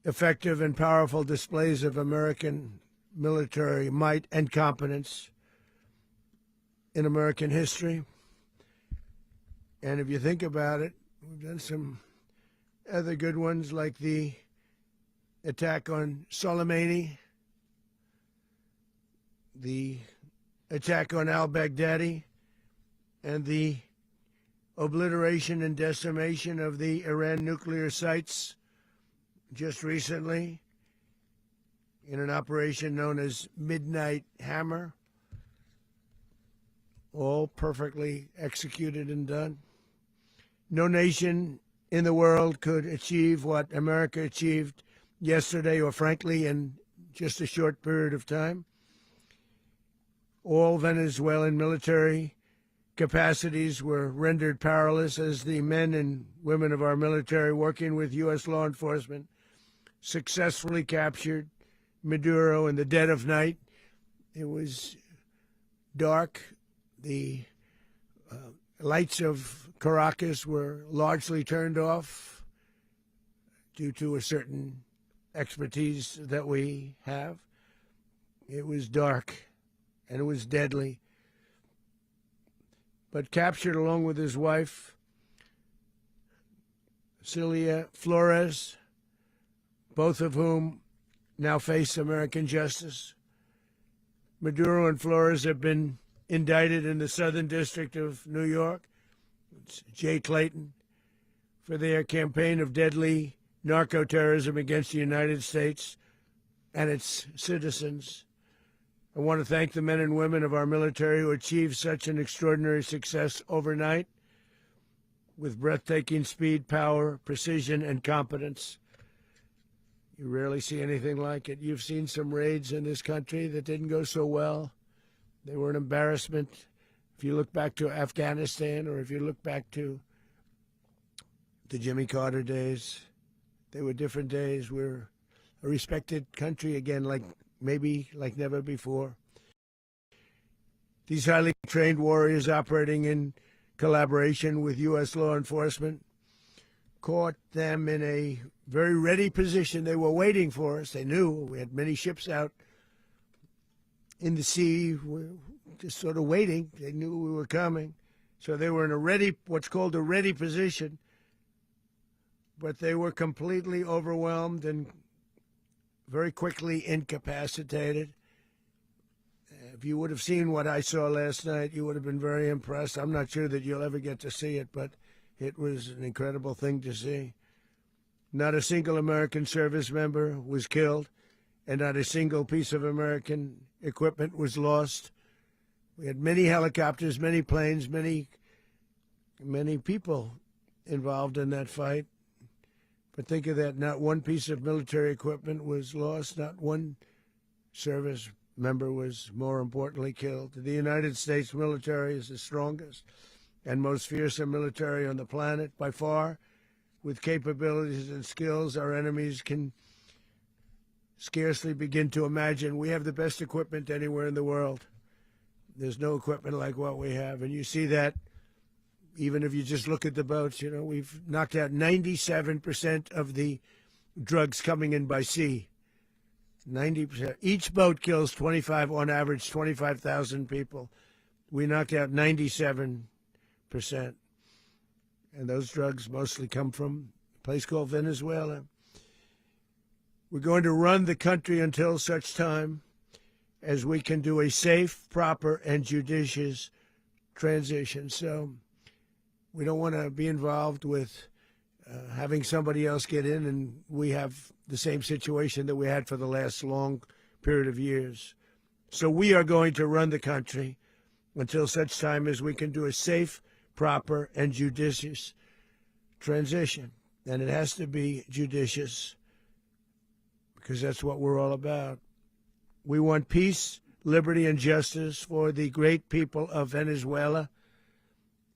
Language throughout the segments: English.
effective and powerful displays of American military might and competence in American history. And if you think about it, we've done some other good ones, like the attack on Soleimani, the attack on al-Baghdadi, and the obliteration and decimation of the Iran nuclear sites just recently in an operation known as Midnight Hammer, all perfectly executed and done. No nation in the world could achieve what America achieved yesterday, or frankly, in just a short period of time. All Venezuelan military capacities were rendered powerless as the men and women of our military, working with U.S. law enforcement, successfully captured Maduro in the dead of night. It was dark. The lights of Caracas were largely turned off due to a certain expertise that we have. It was dark and it was deadly. But captured along with his wife, Celia Flores, both of whom now face American justice. Maduro and Flores have been indicted in the Southern District of New York, it's Jay Clayton, for their campaign of deadly narco-terrorism against the United States and its citizens. I want to thank the men and women of our military who achieved such an extraordinary success overnight with breathtaking speed, power, precision, and competence. You rarely see anything like it. You've seen some raids in this country that didn't go so well. They were an embarrassment. If you look back to Afghanistan, or if you look back to the Jimmy Carter days, they were different days. We're a respected country again, like never before. These highly trained warriors, operating in collaboration with U.S. law enforcement, caught them in a very ready position. They were waiting for us. They knew we had many ships out in the sea, just sort of waiting. They knew we were coming. So they were in what's called a ready position, but they were completely overwhelmed and very quickly incapacitated. If you would have seen what I saw last night, you would have been very impressed. I'm not sure that you'll ever get to see it, but it was an incredible thing to see. Not a single American service member was killed, and not a single piece of American equipment was lost. We had many helicopters, many planes, many people involved in that fight. But think of that, not one piece of military equipment was lost, not one service member was, more importantly, killed. The United States military is the strongest and most fearsome military on the planet by far, with capabilities and skills our enemies can scarcely begin to imagine. We have the best equipment anywhere in the world. There's no equipment like what we have, and you see that even if you just look at the boats. You know, we've knocked out 97% of the drugs coming in by sea. 90%. Each boat kills on average, 25,000 people. We knocked out 97%. And those drugs mostly come from a place called Venezuela. We're going to run the country until such time as we can do a safe, proper, and judicious transition. So we don't want to be involved with having somebody else get in, and we have the same situation that we had for the last long period of years. So we are going to run the country until such time as we can do a safe, proper, and judicious transition. And it has to be judicious, because that's what we're all about. We want peace, liberty, and justice for the great people of Venezuela,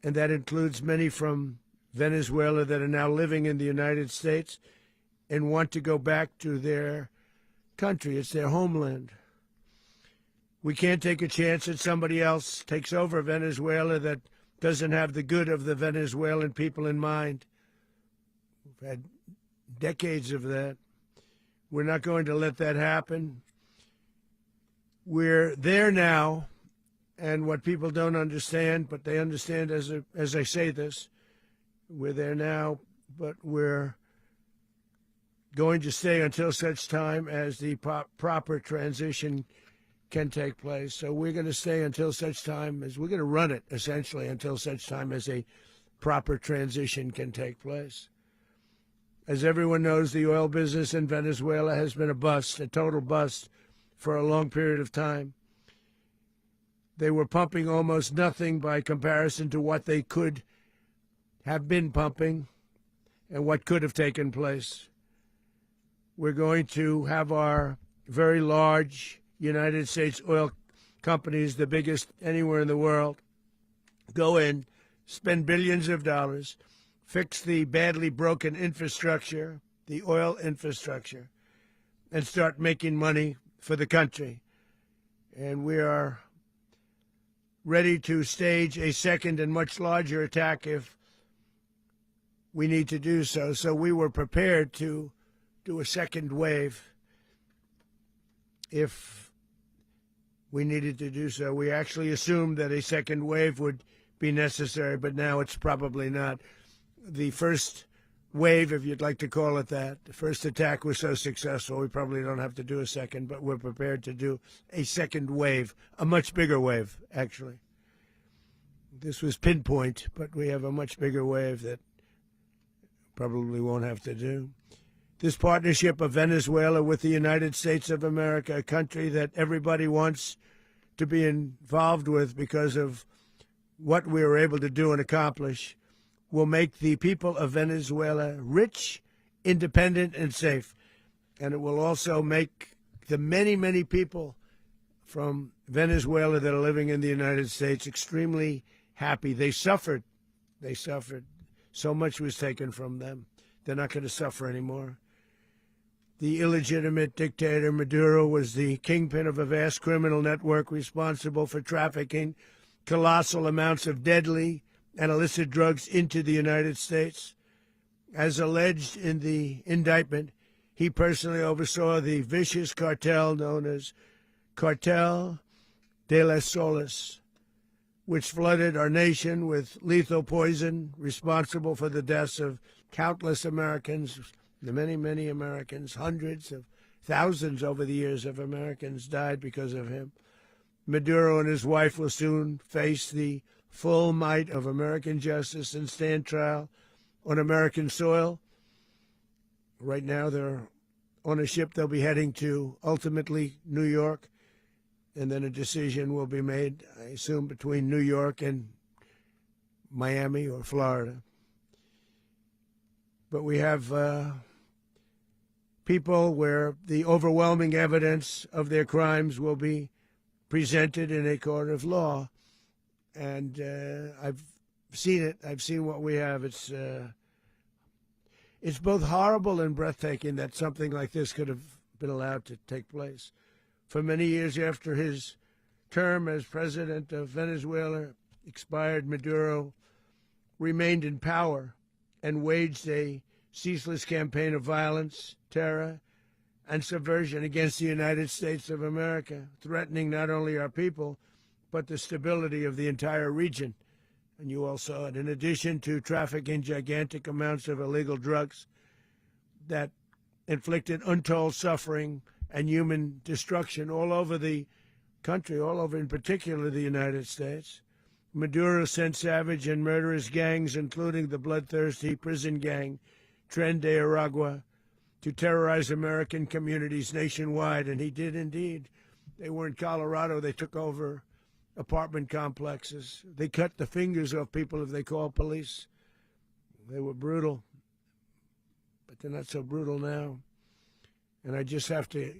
and that includes many from Venezuela that are now living in the United States and want to go back to their country. It's their homeland. We can't take a chance that somebody else takes over Venezuela that doesn't have the good of the Venezuelan people in mind. We've had decades of that. We're not going to let that happen. We're there now, and what people don't understand, but they understand as I say this, we're there now, but we're going to stay until such time as the proper transition can take place. So we're going to stay until such time as we're going to run it, essentially, until such time as a proper transition can take place. As everyone knows, the oil business in Venezuela has been a bust, a total bust, for a long period of time. They were pumping almost nothing by comparison to what they could have been pumping and what could have taken place. We're going to have our very large United States oil companies, the biggest anywhere in the world, go in, spend billions of dollars, fix the badly broken infrastructure, the oil infrastructure, and start making money for the country. And we are ready to stage a second and much larger attack if we need to do so. So we were prepared to do a second wave if we needed to do so. We actually assumed that a second wave would be necessary, but now it's probably not. The first wave, if you'd like to call it that, the first attack was so successful, we probably don't have to do a second, but we're prepared to do a second wave, a much bigger wave, actually. This was pinpoint, but we have a much bigger wave that probably won't have to do. This partnership of Venezuela with the United States of America, a country that everybody wants to be involved with because of what we were able to do and accomplish, will make the people of Venezuela rich, independent, and safe. And it will also make the many, many people from Venezuela that are living in the United States extremely happy. They suffered. They suffered. So much was taken from them. They're not going to suffer anymore. The illegitimate dictator Maduro was the kingpin of a vast criminal network responsible for trafficking colossal amounts of deadly and illicit drugs into the United States. As alleged in the indictment, he personally oversaw the vicious cartel known as Cartel de las Solas, which flooded our nation with lethal poison, responsible for the deaths of countless Americans, the many, many Americans. Hundreds of thousands over the years of Americans died because of him. Maduro and his wife will soon face the full might of American justice and stand trial on American soil. Right now, they're on a ship. They'll be heading to, ultimately, New York, and then a decision will be made, I assume, between New York and Miami or Florida. But we have people where the overwhelming evidence of their crimes will be presented in a court of law. And I've seen it. I've seen what we have. It's both horrible and breathtaking that something like this could have been allowed to take place. For many years after his term as president of Venezuela expired, Maduro remained in power and waged a ceaseless campaign of violence, terror, and subversion against the United States of America, threatening not only our people, but the stability of the entire region. And you all saw it. In addition to trafficking gigantic amounts of illegal drugs that inflicted untold suffering and human destruction all over the country, all over, in particular, the United States, Maduro sent savage and murderous gangs, including the bloodthirsty prison gang, Tren de Aragua, to terrorize American communities nationwide. And he did indeed. They were in Colorado. They took over apartment complexes. They cut the fingers off people if they called police. They were brutal, but they're not so brutal now. And I just have to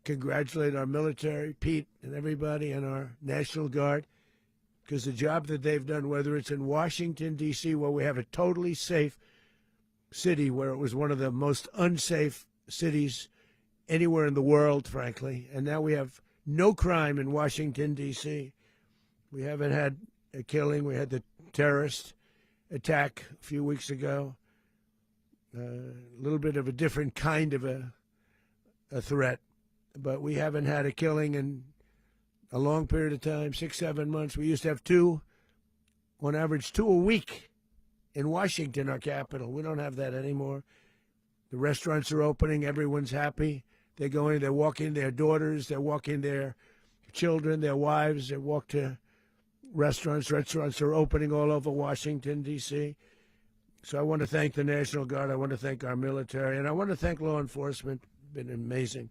congratulate our military, Pete and everybody, and our National Guard, because the job that they've done, whether it's in Washington, D.C., where we have a totally safe city, where it was one of the most unsafe cities anywhere in the world, frankly, and now we have no crime in Washington, D.C. We haven't had a killing. We had the terrorist attack a few weeks ago. A little bit of a different kind of a a threat, but we haven't had a killing in a long period of time, 6, 7 months. We used to have two, on average, 2 a week in Washington, our capital. We don't have that anymore. The restaurants are opening. Everyone's happy. They're going, they're walking their daughters, they're walking their children, their wives. They walk to restaurants. Restaurants are opening all over Washington, D.C. So I want to thank the National Guard. I want to thank our military. And I want to thank law enforcement. Been amazing.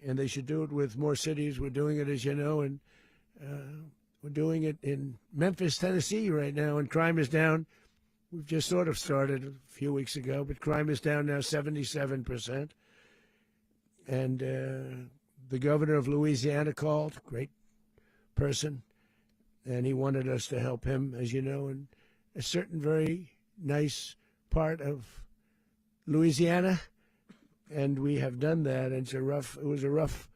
And they should do it with more cities. We're doing it, as you know, and we're doing it in Memphis, Tennessee right now, and crime is down. We've just sort of started a few weeks ago, but crime is down now 77%. And the governor of Louisiana called, great person, and he wanted us to help him, as you know, in a certain very nice part of Louisiana. And we have done that. And it was a rough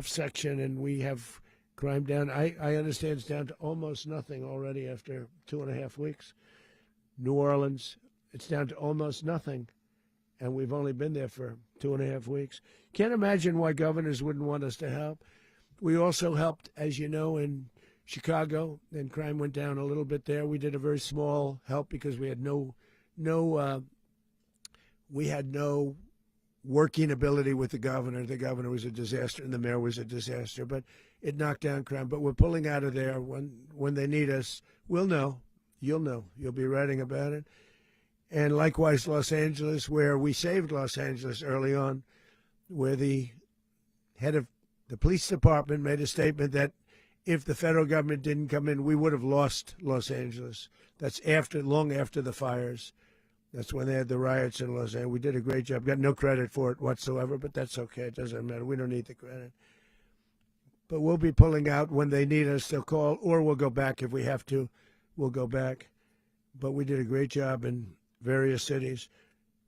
section, and we have crime down. I understand it's down to almost nothing already after 2.5 weeks. New Orleans, it's down to almost nothing, and we've only been there for 2.5 weeks. Can't imagine why governors wouldn't want us to help. We also helped, as you know, in Chicago, and crime went down a little bit there. We did a very small help because we had no working ability with the governor. The governor was a disaster, and the mayor was a disaster, but it knocked down crime. But we're pulling out of there. When they need us, we'll know. You'll know. You'll be writing about it. And likewise, Los Angeles, where we saved Los Angeles early on, where the head of the police department made a statement that if the federal government didn't come in, we would have lost Los Angeles. That's long after the fires. That's when they had the riots in Los Angeles. We did a great job. Got no credit for it whatsoever, but that's okay. It doesn't matter. We don't need the credit. But we'll be pulling out when they need us. They'll call, or we'll go back if we have to. We'll go back. But we did a great job in various cities.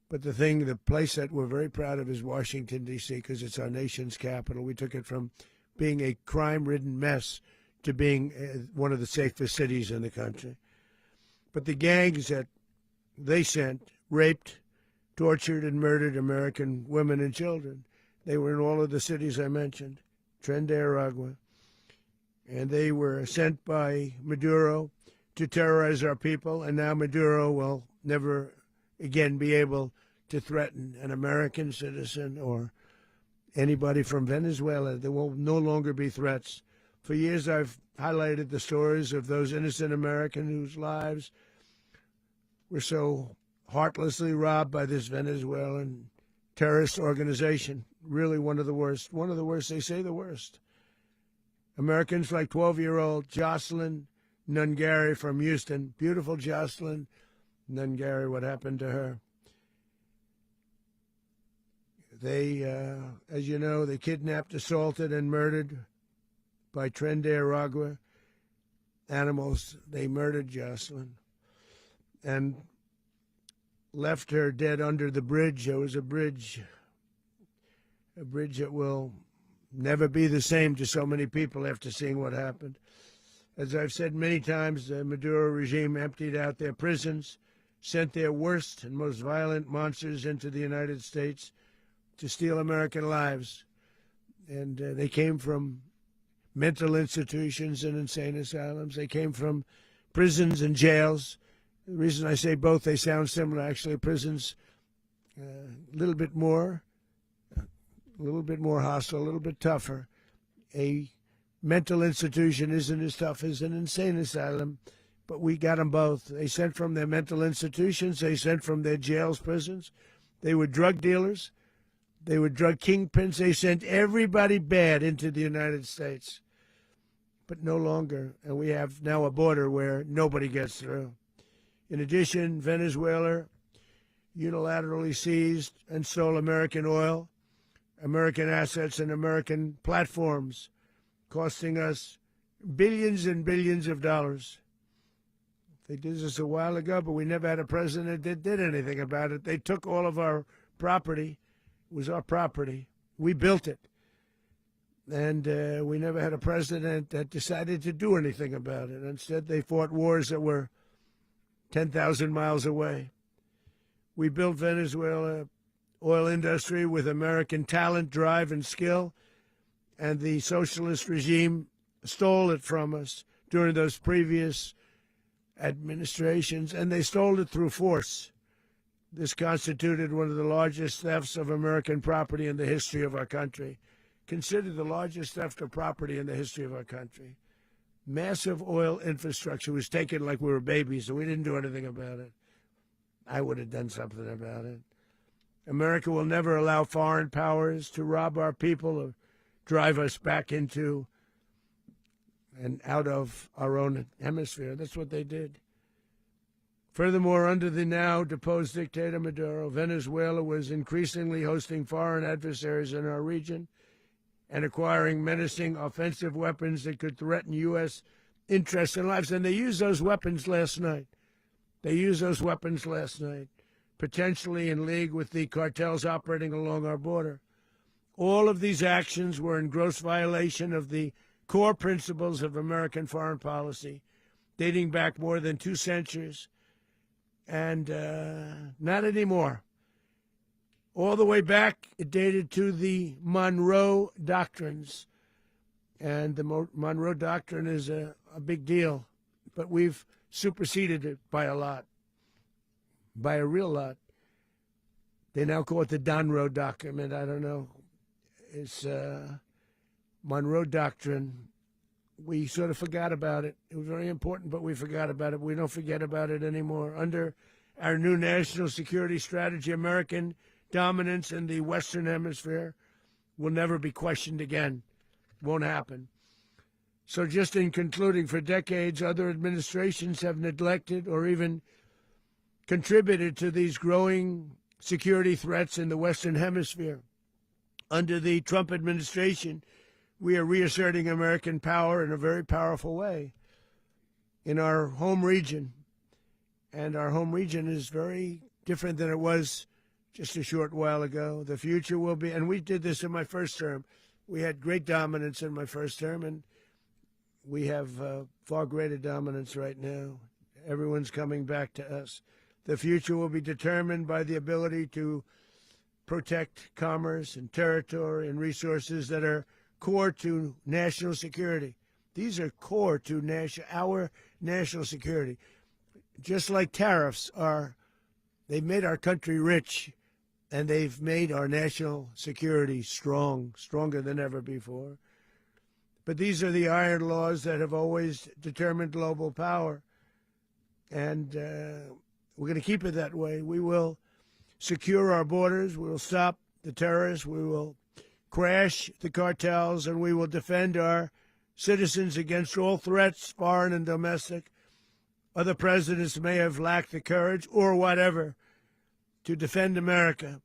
But the place that we're very proud of is Washington, D.C., because it's our nation's capital. We took it from being a crime-ridden mess to being one of the safest cities in the country. But the gangs that they sent raped, tortured, and murdered American women and children. They were in all of the cities I mentioned, Tren de Aragua. And they were sent by Maduro to terrorize our people, and now Maduro will never again be able to threaten an American citizen or anybody from Venezuela. There will no longer be threats. For years I've highlighted the stories of those innocent Americans whose lives were so heartlessly robbed by this Venezuelan terrorist organization. Really one of the worst. One of the worst, they say the worst. Americans like 12-year-old Jocelyn Nungary from Houston. Beautiful Jocelyn Nungary, what happened to her? They, as you know, they kidnapped, assaulted, and murdered by Tren de Aragua animals. They murdered Jocelyn and left her dead under the bridge. There was a bridge that will never be the same to so many people after seeing what happened. As I've said many times, the Maduro regime emptied out their prisons, sent their worst and most violent monsters into the United States to steal American lives. And they came from mental institutions and insane asylums. They came from prisons and jails. The reason I say both, they sound similar. Actually, prisons, a little bit more hostile, a little bit tougher. A mental institution isn't as tough as an insane asylum, but we got them both. They sent from their mental institutions. They sent from their jails, prisons. They were drug dealers. They were drug kingpins. They sent everybody bad into the United States, but no longer. And we have now a border where nobody gets through. In addition, Venezuela unilaterally seized and stole American oil, American assets, and American platforms, costing us billions and billions of dollars. They did this a while ago, but we never had a president that did anything about it. They took all of our property. It was our property. We built it. And we never had a president that decided to do anything about it. Instead, they fought wars that were 10,000 miles away. We built Venezuela oil industry with American talent, drive, and skill, and the socialist regime stole it from us during those previous administrations, and they stole it through force. This constituted one of the largest thefts of American property in the history of our country. Considered the largest theft of property in the history of our country. Massive oil infrastructure was taken like we were babies, and we didn't do anything about it. I would have done something about it. America will never allow foreign powers to rob our people or drive us back into and out of our own hemisphere. That's what they did. Furthermore, under the now deposed dictator Maduro, Venezuela was increasingly hosting foreign adversaries in our region and acquiring menacing offensive weapons that could threaten U.S. interests and lives. And they used those weapons last night. Potentially in league with the cartels operating along our border. All of these actions were in gross violation of the core principles of American foreign policy, dating back more than 2 centuries, and not anymore. All the way back, it dated to the Monroe Doctrines, and the Monroe Doctrine is a big deal, but we've superseded it by a lot, by a real lot. They now call it the Monroe Document. I don't know. It's Monroe Doctrine. We sort of forgot about it. It was very important, but we forgot about it. We don't forget about it anymore. Under our new national security strategy, American dominance in the Western Hemisphere will never be questioned again. Won't happen. So just in concluding, for decades, other administrations have neglected or even contributed to these growing security threats in the Western Hemisphere. Under the Trump administration, we are reasserting American power in a very powerful way in our home region. And our home region is very different than it was just a short while ago. The future will be, and we did this in my first term. We had great dominance in my first term, and we have far greater dominance right now. Everyone's coming back to us. The future will be determined by the ability to protect commerce and territory and resources that are core to national security. These are core to our national security. Just like tariffs they've made our country rich, and they've made our national security stronger than ever before. But these are the iron laws that have always determined global power. And we're going to keep it that way. We will secure our borders. We will stop the terrorists. We will crash the cartels, and we will defend our citizens against all threats, foreign and domestic. Other presidents may have lacked the courage or whatever to defend America,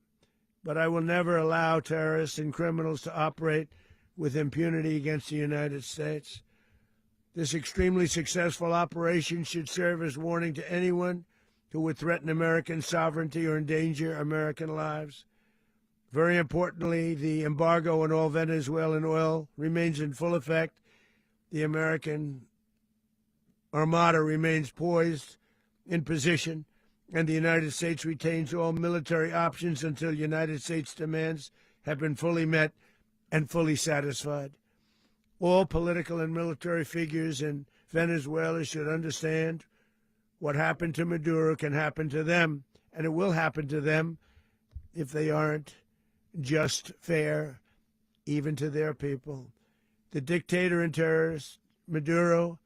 but I will never allow terrorists and criminals to operate with impunity against the United States. This extremely successful operation should serve as warning to anyone who would threaten American sovereignty or endanger American lives. Very importantly, the embargo on all Venezuelan oil remains in full effect. The American Armada remains poised in position, and the United States retains all military options until United States demands have been fully met and fully satisfied. All political and military figures in Venezuela should understand what happened to Maduro can happen to them, and it will happen to them if they aren't just, fair, even to their people. The dictator and terrorist, Maduro,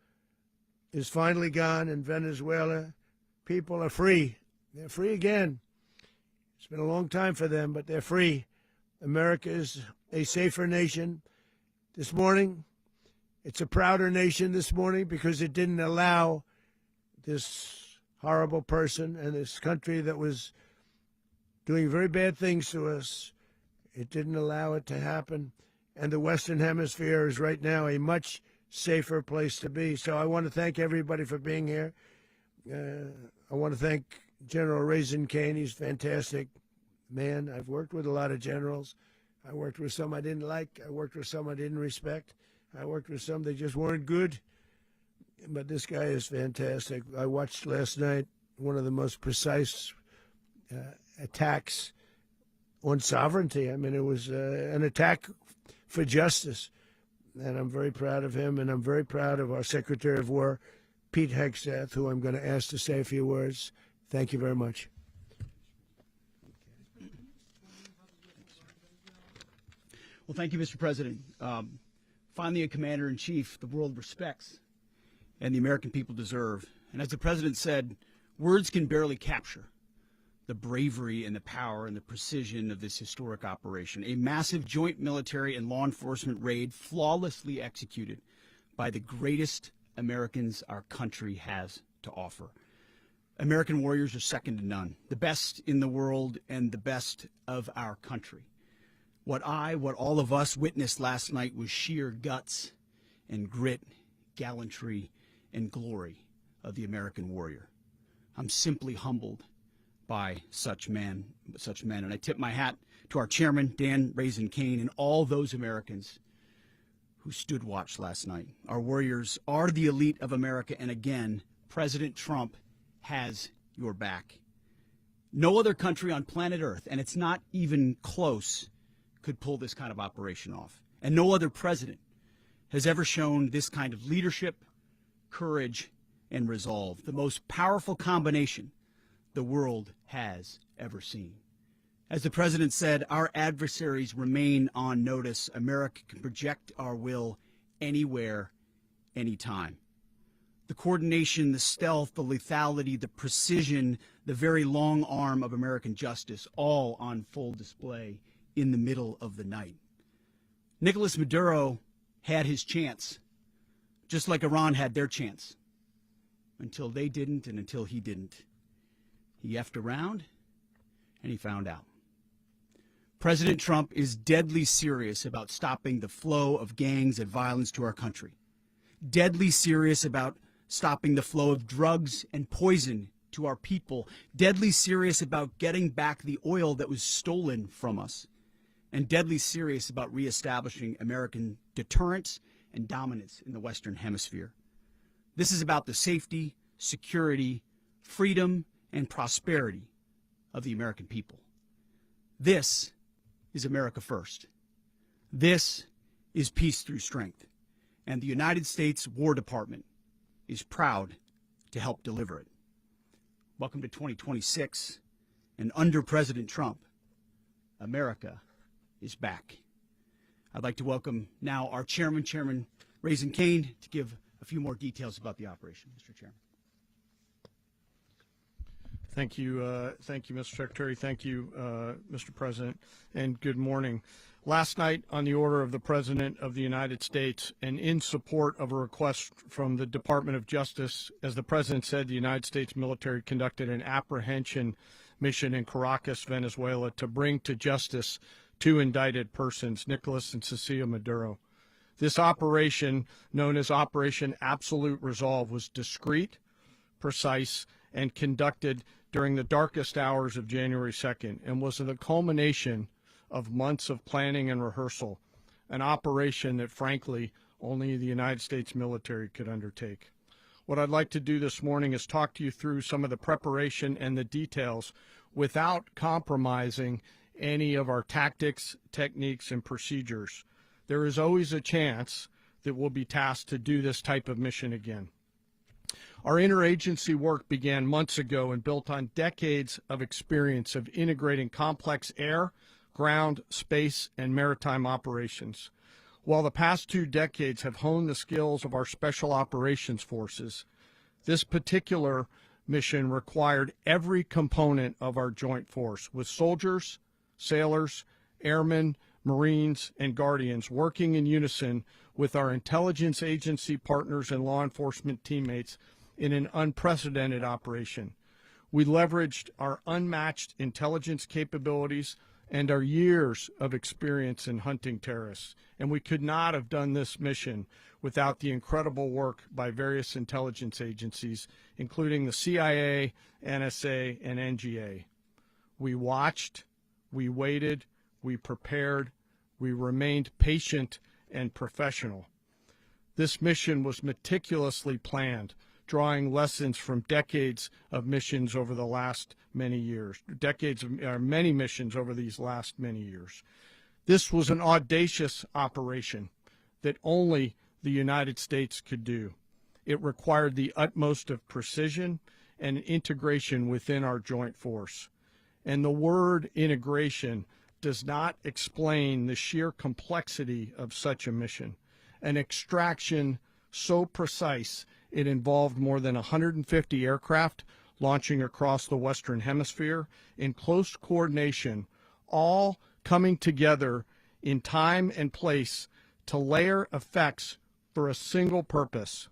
is finally gone, and Venezuela people are free. They're free again. It's been a long time for them, but they're free. America is a safer nation this morning. It's a prouder nation this morning because it didn't allow this horrible person and this country that was doing very bad things to us. It didn't allow it to happen. And the Western Hemisphere is right now a much safer place to be. So I want to thank everybody for being here. I want to thank General Raisin Kane. He's a fantastic man. I've worked with a lot of generals. I worked with some I didn't like. I worked with some I didn't respect. I worked with some that just weren't good. But this guy is fantastic. I watched last night one of the most precise attacks on sovereignty. I mean, it was an attack for justice. And I'm very proud of him, and I'm very proud of our Secretary of War, Pete Hegseth, who I'm going to ask to say a few words. Thank you very much. Well, thank you, Mr. President. Finally, a commander-in-chief the world respects and the American people deserve. And as the President said, words can barely capture the bravery and the power and the precision of this historic operation. A massive joint military and law enforcement raid flawlessly executed by the greatest Americans our country has to offer. American warriors are second to none, the best in the world and the best of our country. What all of us witnessed last night was sheer guts and grit, gallantry and glory of the American warrior. I'm simply humbled by such men. And I tip my hat to our chairman, Dan Raisin Kane, and all those Americans who stood watch last night. Our warriors are the elite of America, and again, President Trump has your back. No other country on planet Earth, and it's not even close, could pull this kind of operation off. And no other president has ever shown this kind of leadership, courage, and resolve, the most powerful combination the world has ever seen. As the President said, our adversaries remain on notice. America can project our will anywhere, anytime. The coordination, the stealth, the lethality, the precision, the very long arm of American justice, all on full display in the middle of the night. Nicolas Maduro had his chance, just like Iran had their chance, until they didn't and until he didn't. He effed around, and he found out. President Trump is deadly serious about stopping the flow of gangs and violence to our country. Deadly serious about stopping the flow of drugs and poison to our people. Deadly serious about getting back the oil that was stolen from us. And deadly serious about reestablishing American deterrence and dominance in the Western Hemisphere. This is about the safety, security, freedom, and prosperity of the American people. This is America first. This is peace through strength. And the United States War Department is proud to help deliver it. Welcome to 2026. And under President Trump, America is back. I'd like to welcome now our chairman, Chairman Raisin Kane, to give a few more details about the operation. Mr. Chairman. Thank you, Mr. Secretary. Thank you, Mr. President, and good morning. Last night, on the order of the President of the United States and in support of a request from the Department of Justice, as the President said, the United States military conducted an apprehension mission in Caracas, Venezuela, to bring to justice two indicted persons, Nicolas and Cecilia Maduro. This operation, known as Operation Absolute Resolve, was discreet, precise, and conducted during the darkest hours of January 2nd and was the culmination of months of planning and rehearsal, an operation that, frankly, only the United States military could undertake. What I'd like to do this morning is talk to you through some of the preparation and the details without compromising any of our tactics, techniques, and procedures. There is always a chance that we'll be tasked to do this type of mission again. Our interagency work began months ago and built on decades of experience of integrating complex air, ground, space, and maritime operations. While the past 2 decades have honed the skills of our special operations forces, this particular mission required every component of our joint force, with soldiers, sailors, airmen, Marines, and Guardians working in unison with our intelligence agency partners and law enforcement teammates in an unprecedented operation. We leveraged our unmatched intelligence capabilities and our years of experience in hunting terrorists, and we could not have done this mission without the incredible work by various intelligence agencies, including the CIA, NSA, and NGA. We watched, we waited, we prepared, we remained patient and professional. This mission was meticulously planned drawing lessons from decades of missions over the last many years, many missions over these last many years. This was an audacious operation that only the United States could do. It required the utmost of precision and integration within our joint force. And the word integration does not explain the sheer complexity of such a mission. An extraction so precise it involved more than 150 aircraft launching across the Western Hemisphere in close coordination, all coming together in time and place to layer effects for a single purpose: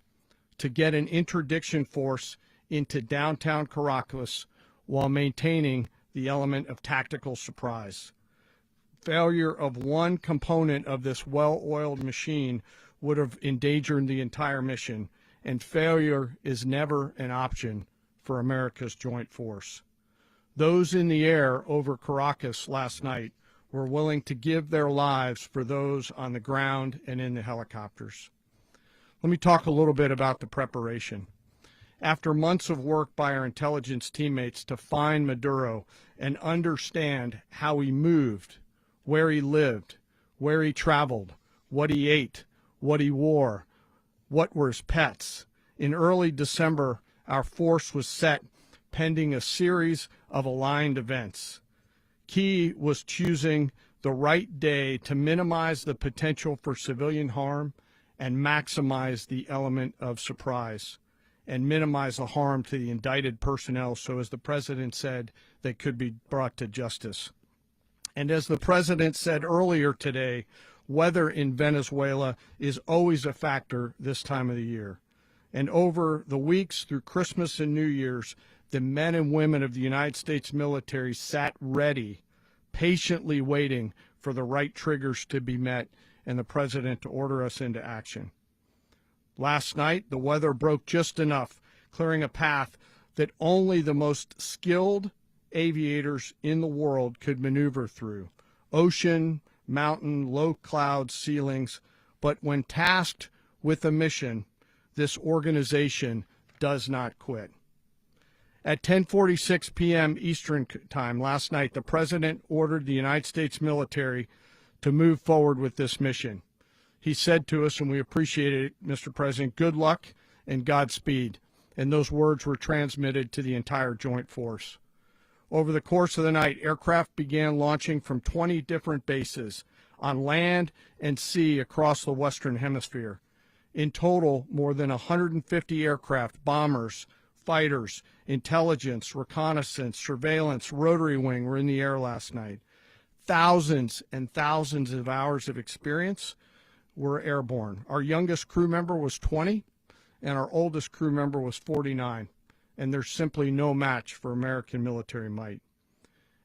to get an interdiction force into downtown Caracas while maintaining the element of tactical surprise. Failure of one component of this well-oiled machine would have endangered the entire mission, and failure is never an option for America's joint force. Those in the air over Caracas last night were willing to give their lives for those on the ground and in the helicopters. Let me talk a little bit about the preparation. After months of work by our intelligence teammates to find Maduro and understand how he moved, where he lived, where he traveled, what he ate, what he wore, what were his pets, in early December, our force was set pending a series of aligned events. Key was choosing the right day to minimize the potential for civilian harm and maximize the element of surprise, and minimize the harm to the indicted personnel so, as the president said, they could be brought to justice. And as the president said earlier today, weather in Venezuela is always a factor this time of the year. And over the weeks through Christmas and New Year's, the men and women of the United States military sat ready, patiently waiting for the right triggers to be met and the president to order us into action. Last night, the weather broke just enough, clearing a path that only the most skilled aviators in the world could maneuver through. Ocean, mountain, low cloud ceilings. But when tasked with a mission, this organization does not quit. At 10:46 p.m. Eastern Time last night, the president ordered the United States military to move forward with this mission. He said to us, and we appreciate it, Mr. President, good luck and Godspeed. And those words were transmitted to the entire joint force. Over the course of the night, aircraft began launching from 20 different bases on land and sea across the Western Hemisphere. In total, more than 150 aircraft, bombers, fighters, intelligence, reconnaissance, surveillance, rotary wing were in the air last night. Thousands and thousands of hours of experience were airborne. Our youngest crew member was 20, and our oldest crew member was 49, and there's simply no match for American military might.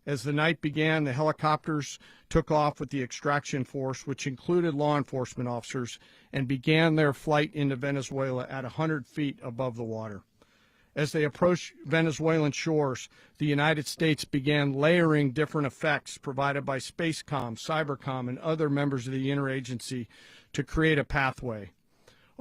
As the night began, the helicopters took off with the extraction force, which included law enforcement officers, and began their flight into Venezuela at 100 feet above the water. As they approached Venezuelan shores, the United States began layering different effects provided by Spacecom, Cybercom, and other members of the interagency to create a pathway.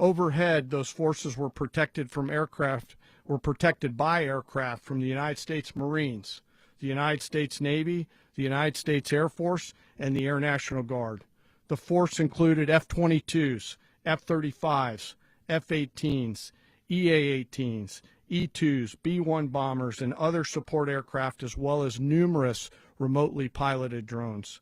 Overhead, those forces were protected by aircraft from the United States Marines, the United States Navy, the United States Air Force, and the Air National Guard. The force included F-22s, F-35s, F-18s, EA-18s, E-2s, B-1 bombers, and other support aircraft, as well as numerous remotely piloted drones.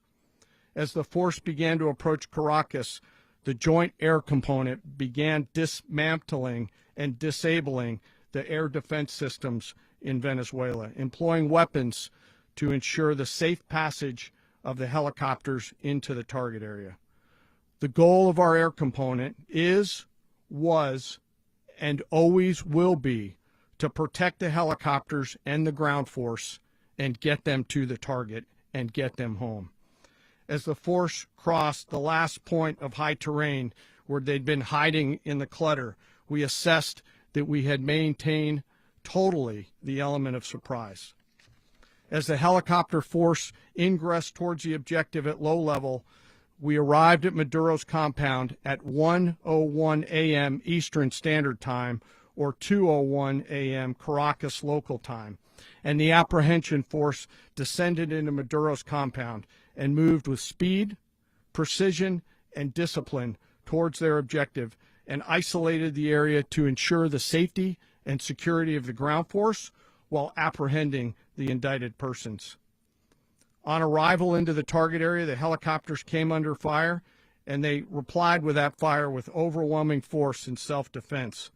As the force began to approach Caracas, the Joint Air Component began dismantling and disabling the air defense systems in Venezuela, employing weapons to ensure the safe passage of the helicopters into the target area. The goal of our air component was, and always will be to protect the helicopters and the ground force and get them to the target and get them home. As the force crossed the last point of high terrain where they'd been hiding in the clutter, we assessed that we had maintained totally the element of surprise. As the helicopter force ingressed towards the objective at low level, we arrived at Maduro's compound at 1:01 a.m. Eastern Standard Time, or 2:01 a.m. Caracas local time, and the apprehension force descended into Maduro's compound and moved with speed, precision, and discipline towards their objective, and isolated the area to ensure the safety and security of the ground force while apprehending the indicted persons. On arrival into the target area, the helicopters came under fire, and they replied with that fire with overwhelming force in self-defense.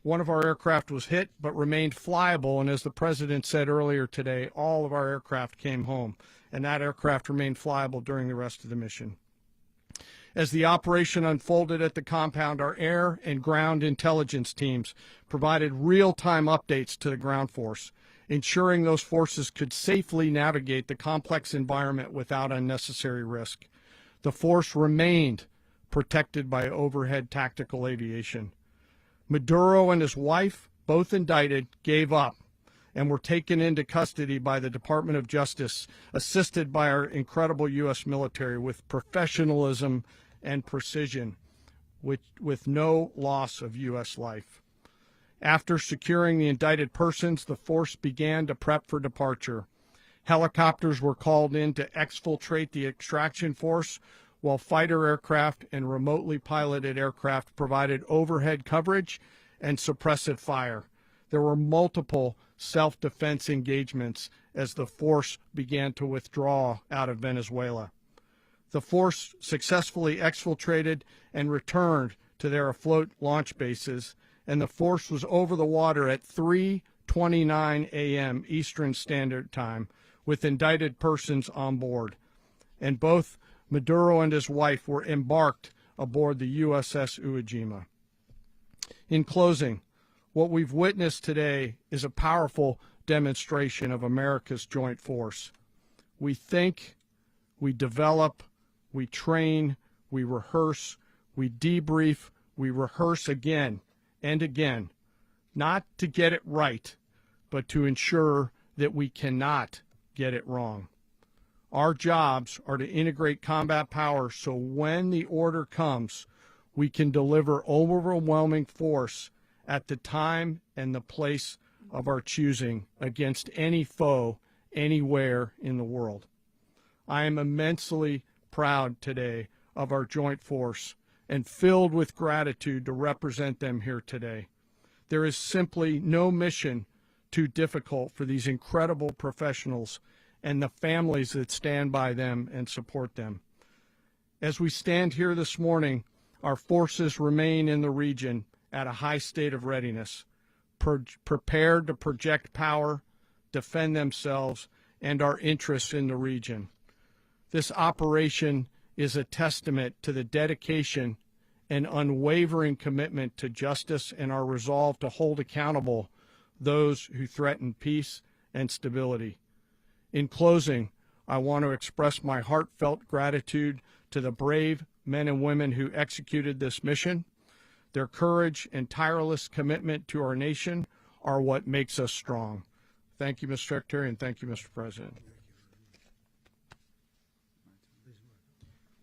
One of our aircraft was hit but remained flyable, and as the president said earlier today, all of our aircraft came home, and that aircraft remained flyable during the rest of the mission. As the operation unfolded at the compound, our air and ground intelligence teams provided real-time updates to the ground force, ensuring those forces could safely navigate the complex environment without unnecessary risk. The force remained protected by overhead tactical aviation. Maduro and his wife, both indicted, gave up and were taken into custody by the Department of Justice, assisted by our incredible U.S. military with professionalism and precision, with no loss of U.S. life. After securing the indicted persons, the force began to prep for departure. Helicopters were called in to exfiltrate the extraction force, while fighter aircraft and remotely piloted aircraft provided overhead coverage and suppressive fire. There were multiple self-defense engagements as the force began to withdraw out of Venezuela. The force successfully exfiltrated and returned to their afloat launch bases, and the force was over the water at 3:29 a.m. Eastern Standard Time with indicted persons on board, and both Maduro and his wife were embarked aboard the USS Iwo Jima. In closing, what we've witnessed today is a powerful demonstration of America's joint force. We think, we develop, we train, we rehearse, we debrief, we rehearse again and again, not to get it right, but to ensure that we cannot get it wrong. Our jobs are to integrate combat power so when the order comes, we can deliver overwhelming force at the time and the place of our choosing against any foe anywhere in the world. I am immensely proud today of our joint force and filled with gratitude to represent them here today. There is simply no mission too difficult for these incredible professionals and the families that stand by them and support them. As we stand here this morning, our forces remain in the region at a high state of readiness, prepared to project power, defend themselves, and our interests in the region. This operation is a testament to the dedication and unwavering commitment to justice and our resolve to hold accountable those who threaten peace and stability. In closing, I want to express my heartfelt gratitude to the brave men and women who executed this mission. Their courage and tireless commitment to our nation are what makes us strong. Thank you, Mr. Secretary, and thank you, Mr. President.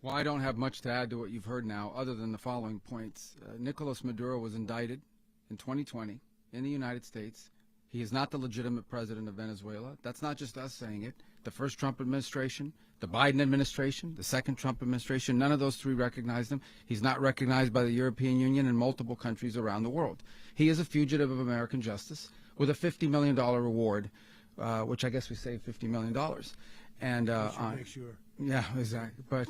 Well, I don't have much to add to what you've heard now, other than the following points. Nicolas Maduro was indicted in 2020 in the United States. He is not the legitimate president of Venezuela. That's not just us saying it. The first Trump administration, the Biden administration, the second Trump administration, none of those three recognized him. He's not recognized by the European Union and multiple countries around the world. He is a fugitive of American justice with a $50 million reward, which I guess we saved $50 million. And make sure. Yeah, exactly. But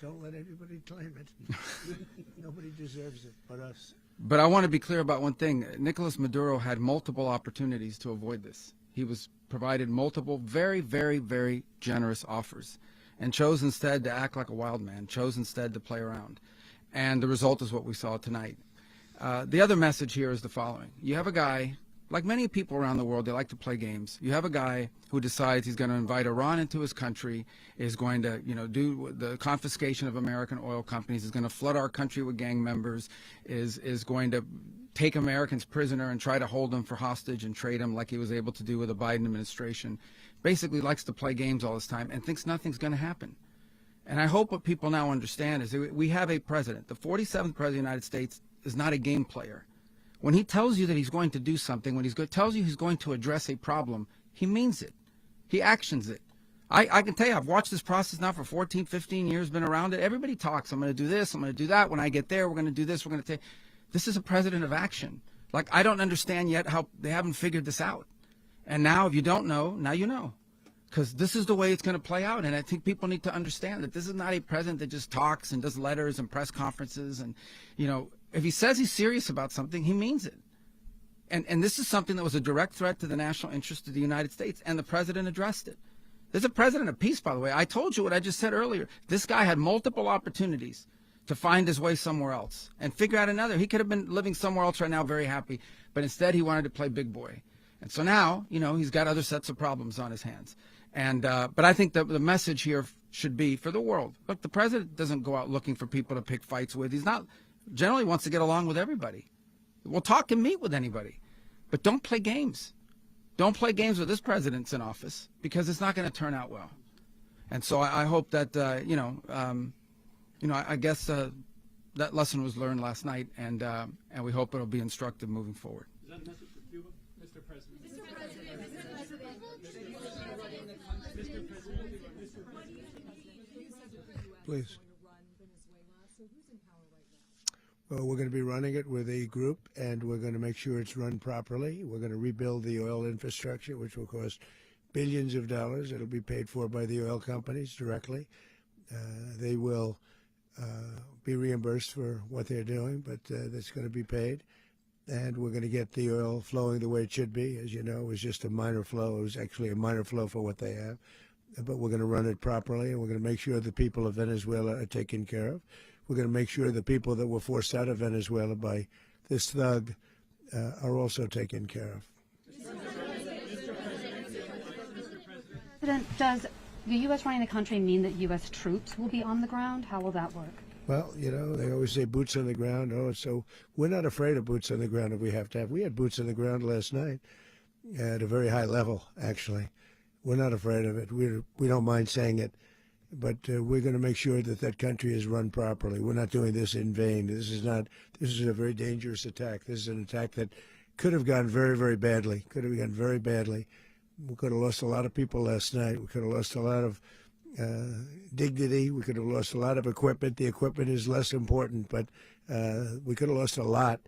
don't let anybody claim it. Nobody deserves it but us. But I want to be clear about one thing. Nicolas Maduro had multiple opportunities to avoid this. He was provided multiple very, very, very generous offers and chose instead to act like a wild man, chose instead to play around. And the result is what we saw tonight. The other message here is the following. You have a guy, like many people around the world, they like to play games. You have a guy who decides he's going to invite Iran into his country, is going to, do the confiscation of American oil companies, is going to flood our country with gang members, is going to take Americans prisoner and try to hold them for hostage and trade them like he was able to do with the Biden administration. Basically likes to play games all this time and thinks nothing's going to happen. And I hope what people now understand is that we have a president. The 47th president of the United States is not a game player. When he tells you that he's going to do something, when tells you he's going to address a problem, he means it. He actions it. I can tell you, I've watched this process now for 14, 15 years, been around it. Everybody talks. I'm going to do this. I'm going to do that. When I get there, we're going to do this. We're going to take. This is a president of action. Like, I don't understand yet how they haven't figured this out. And now, if you don't know, now you know. Because this is the way it's going to play out. And I think people need to understand that this is not a president that just talks and does letters and press conferences. And, you know, if he says he's serious about something, he means it. And this is something that was a direct threat to the national interest of the United States. And the president addressed it. There's a president of peace, by the way. I told you what I just said earlier. This guy had multiple opportunities to find his way somewhere else and figure out another. He could have been living somewhere else right now, very happy. But instead, he wanted to play big boy. And so now, you know, he's got other sets of problems on his hands. And but I think that the message here should be for the world. Look, the president doesn't go out looking for people to pick fights with. He's not generally wants to get along with everybody. We'll talk and meet with anybody. But don't play games. Don't play games with this president's in office, because it's not going to turn out well. And so I hope that, I guess that lesson was learned last night, and we hope it'll be instructive moving forward. Is that a message for Cuba, Mr. President? Please. Well, we're going to be running it with a group, and we're going to make sure it's run properly. We're going to rebuild the oil infrastructure, which will cost billions of dollars. It'll be paid for by the oil companies directly. They will be reimbursed for what they're doing, but that's going to be paid. And we're going to get the oil flowing the way it should be. As you know, it was just a minor flow. It was actually a minor flow for what they have. But we're going to run it properly, and we're going to make sure the people of Venezuela are taken care of. We're going to make sure the people that were forced out of Venezuela by this thug are also taken care of. President, does the U.S. running the country mean that U.S. troops will be on the ground? How will that work? Well, you know, they always say boots on the ground. Oh, so we're not afraid of boots on the ground if we have to have. We had boots on the ground last night at a very high level, actually. We're not afraid of it. We don't mind saying it. But we're going to make sure that that country is run properly. We're not doing this in vain. This is a very dangerous attack. This is an attack that could have gone very, very badly. Could have gone very badly. We could have lost a lot of people last night. We could have lost a lot of dignity. We could have lost a lot of equipment. The equipment is less important, but we could have lost a lot.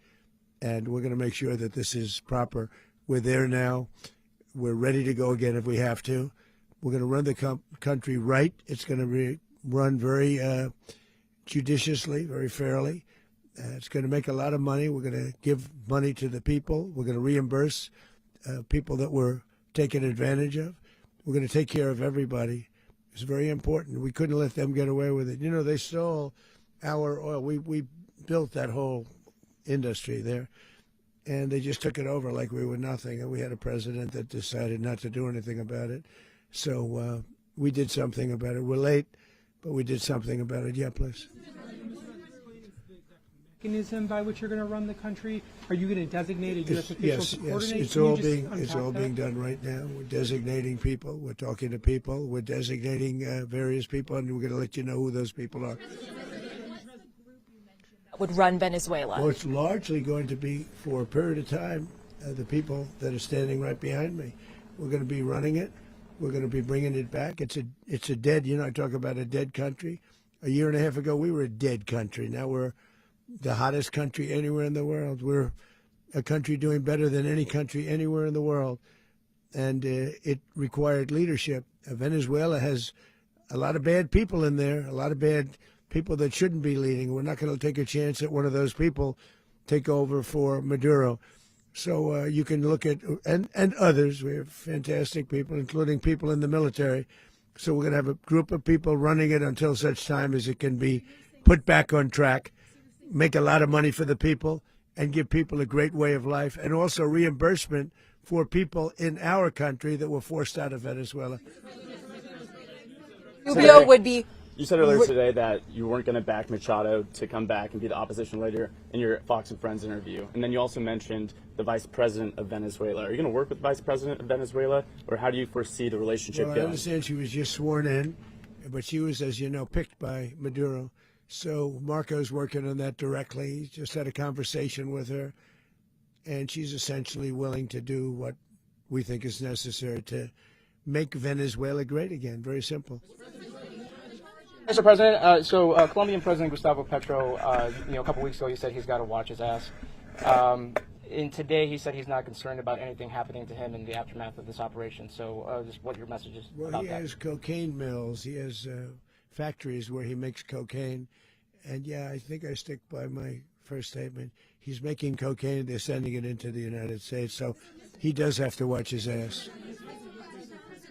And we're going to make sure that this is proper. We're there now. We're ready to go again if we have to. We're going to run the country right. It's going to be run very judiciously, very fairly. It's going to make a lot of money. We're going to give money to the people. We're going to reimburse people that were taken advantage of. We're going to take care of everybody. It's very important. We couldn't let them get away with it. You know, they stole our oil. We built that whole industry there, and they just took it over like we were nothing. And we had a president that decided not to do anything about it. So we did something about it. We're late, but we did something about it. Yeah, please. Mechanism by which you're going to run the country? Are you going to designate a U.S. official to coordinate? Yes. It's all being done right now. We're designating people. We're talking to people. We're designating various people, and we're going to let you know who those people are. Would run Venezuela? Well, it's largely going to be for a period of time the people that are standing right behind me. We're going to be running it. We're going to be bringing it back. It's a dead, I talk about a dead country. A year and a half ago, we were a dead country. Now we're the hottest country anywhere in the world. We're a country doing better than any country anywhere in the world. And it required leadership. Venezuela has a lot of bad people in there, a lot of bad people that shouldn't be leading. We're not going to take a chance that one of those people take over for Maduro. So you can look at, and others, we have fantastic people, including people in the military. So we're going to have a group of people running it until such time as it can be put back on track, make a lot of money for the people, and give people a great way of life, and also reimbursement for people in our country that were forced out of Venezuela. Rubio would be. You said earlier today that you weren't going to back Machado to come back and be the opposition leader in your Fox and Friends interview. And then you also mentioned the vice president of Venezuela. Are you going to work with the vice president of Venezuela, or how do you foresee the relationship going? I understand she was just sworn in, but she was, as you know, picked by Maduro. So Marco's working on that directly. He just had a conversation with her. and she's essentially willing to do what we think is necessary to make Venezuela great again. Very simple. Mr. President, Colombian President Gustavo Petro, a couple weeks ago, he said he's got to watch his ass. And today, he said he's not concerned about anything happening to him in the aftermath of this operation. So, just what your message is well, about he that. has cocaine mills. He has factories where he makes cocaine. And yeah, I think I stick by my first statement. He's making cocaine. They're sending it into the United States. So he does have to watch his ass.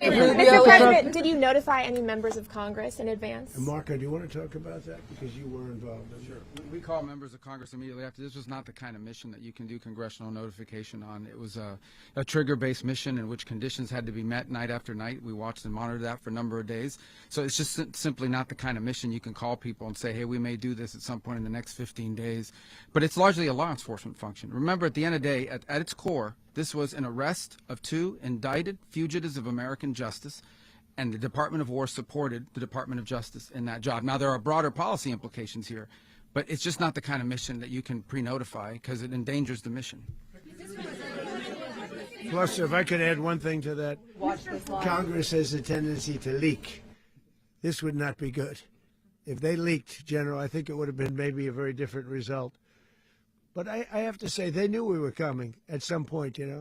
Mr. President, did you notify any members of Congress in advance? Marco, do you want to talk about that? Because you were involved in it. Sure. We call members of Congress immediately after. This was not the kind of mission that you can do congressional notification on. It was a trigger-based mission in which conditions had to be met night after night. We watched and monitored that for a number of days. So it's just simply not the kind of mission you can call people and say, hey, we may do this at some point in the next 15 days. But it's largely a law enforcement function. Remember, at the end of the day, at its core, this was an arrest of 2 indicted fugitives of American justice, and the Department of War supported the Department of Justice in that job. Now, there are broader policy implications here, but it's just not the kind of mission that you can pre-notify because it endangers the mission. Plus, if I could add one thing to that, Congress has a tendency to leak. This would not be good. If they leaked, General, I think it would have been maybe a very different result. But I have to say, they knew we were coming at some point, A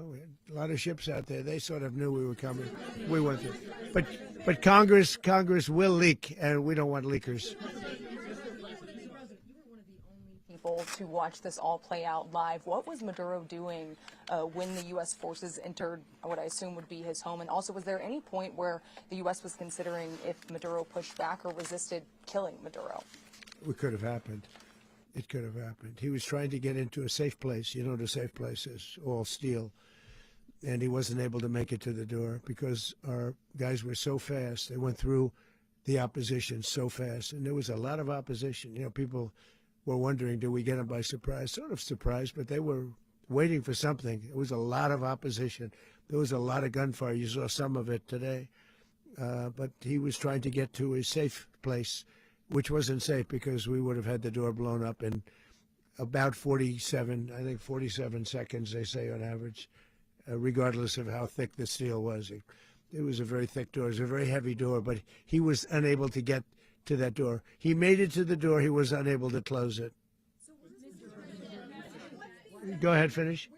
lot of ships out there, they sort of knew we were coming. We went there. But Congress will leak, and we don't want leakers. People to watch this all play out live. What was Maduro doing when the U.S. forces entered what I assume would be his home? And also, was there any point where the U.S. was considering if Maduro pushed back or resisted killing Maduro? It could have happened. It could have happened. He was trying to get into a safe place. You know what a safe place is, all steel. And he wasn't able to make it to the door because our guys were so fast. They went through the opposition so fast. And there was a lot of opposition. People were wondering, do we get them by surprise? Sort of surprised, but they were waiting for something. It was a lot of opposition. There was a lot of gunfire. You saw some of it today. But he was trying to get to a safe place, which wasn't safe because we would have had the door blown up in about 47 seconds, they say on average, regardless of how thick the steel was. It was a very thick door. It was a very heavy door, but he was unable to get to that door. He made it to the door. He was unable to close it. Go ahead, finish.